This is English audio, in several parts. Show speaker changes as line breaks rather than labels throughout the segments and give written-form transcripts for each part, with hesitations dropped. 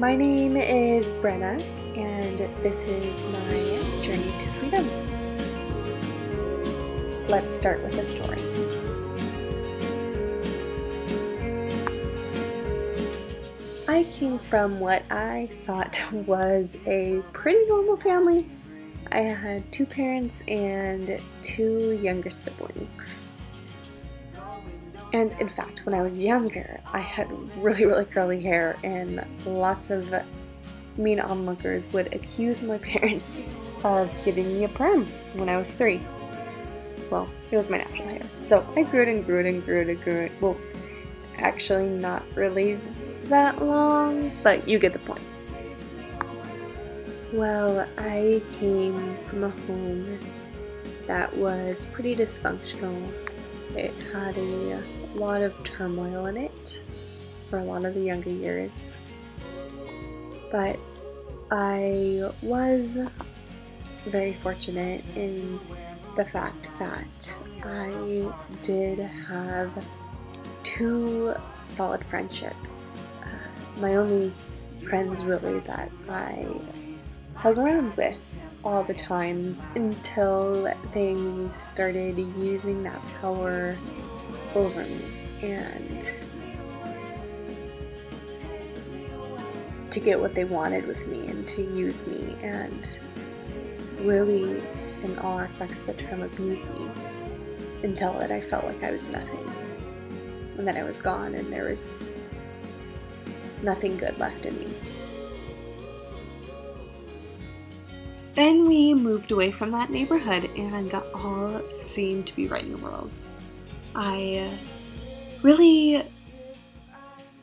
My name is Brenna, and this is my journey to freedom. Let's start with a story. I came from what I thought was a pretty normal family. I had 2 parents and 2 younger siblings. And in fact, when I was younger, I had really curly hair, and lots of mean onlookers would accuse my parents of giving me a perm when I was 3. Well, it was my natural hair. So I grew it. Well, actually not really that long, but you get the point. Well, I came from a home that was pretty dysfunctional. It had a lot of turmoil in it for a lot of the younger years. But I was very fortunate in the fact that I did have 2 solid friendships. My only friends really that I hung around with all the time until they started using that power over me and to get what they wanted with me and to use me and really, in all aspects of the term, abuse me until I felt like I was nothing. And then I was gone and there was nothing good left in me. Then we moved away from that neighborhood and all seemed to be right in the world. I really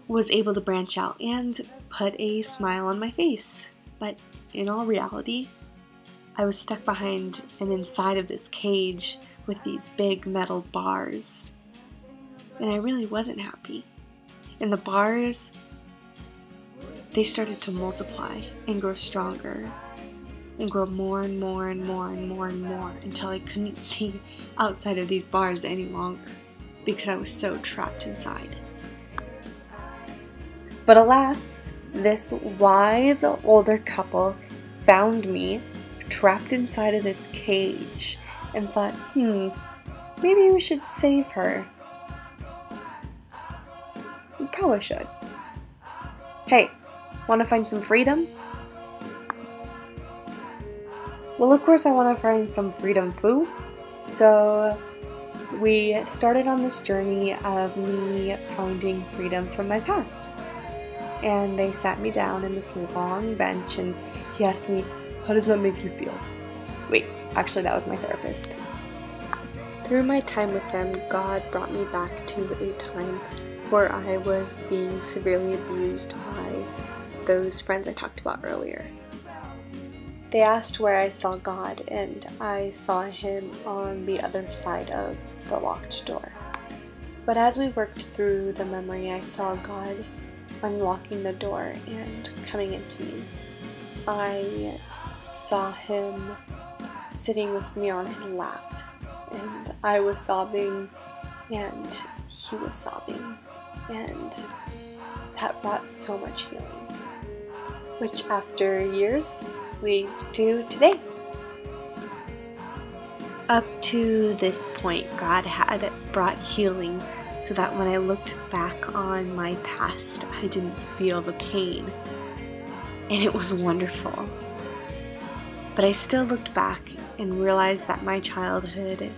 was able to branch out and put a smile on my face. But in all reality, I was stuck behind and inside of this cage with these big metal bars. And I really wasn't happy. And the bars, they started to multiply and grow stronger and grow more and more until I couldn't see outside of these bars any longer because I was so trapped inside. But alas, this wise older couple found me trapped inside of this cage and thought, maybe we should save her. We probably should. Hey, want to find some freedom? Well, of course I want to find some freedom, foo. So we started on this journey of me finding freedom from my past. And they sat me down in this long bench and he asked me, how does that make you feel? Wait, actually that was my therapist. Through my time with them, God brought me back to a time where I was being severely abused by those friends I talked about earlier. They asked where I saw God, and I saw him on the other side of the locked door. But as we worked through the memory, I saw God unlocking the door and coming into me. I saw him sitting with me on his lap, and I was sobbing, and he was sobbing, and that brought so much healing, which after years leads to today. Up to this point, God had brought healing so that when I looked back on my past, I didn't feel the pain. And it was wonderful. But I still looked back and realized that my childhood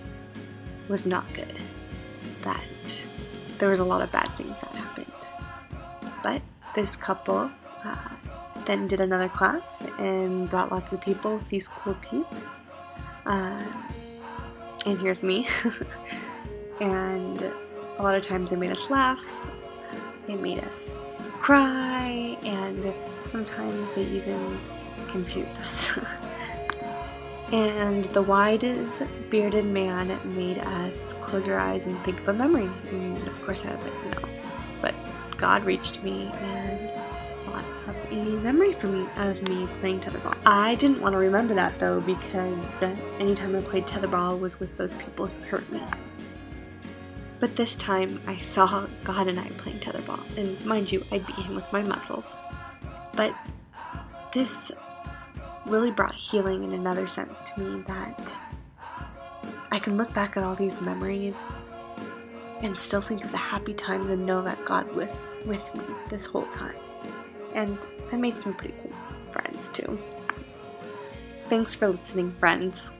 was not good. That there was a lot of bad things that happened. But this couple then did another class and brought lots of people, these cool peeps. And here's me. And a lot of times they made us laugh, they made us cry, and sometimes they even confused us. And the widest bearded man made us close our eyes and think of a memory. And of course I was like, no. But God reached me and thought of a memory for me of me playing tetherball. I didn't want to remember that though, because anytime I played tetherball was with those people who hurt me. But this time I saw God and I playing tetherball, and mind you, I beat him with my muscles. But this really brought healing in another sense to me, that I can look back at all these memories and still think of the happy times and know that God was with me this whole time. And I made some pretty cool friends too. Thanks for listening, friends.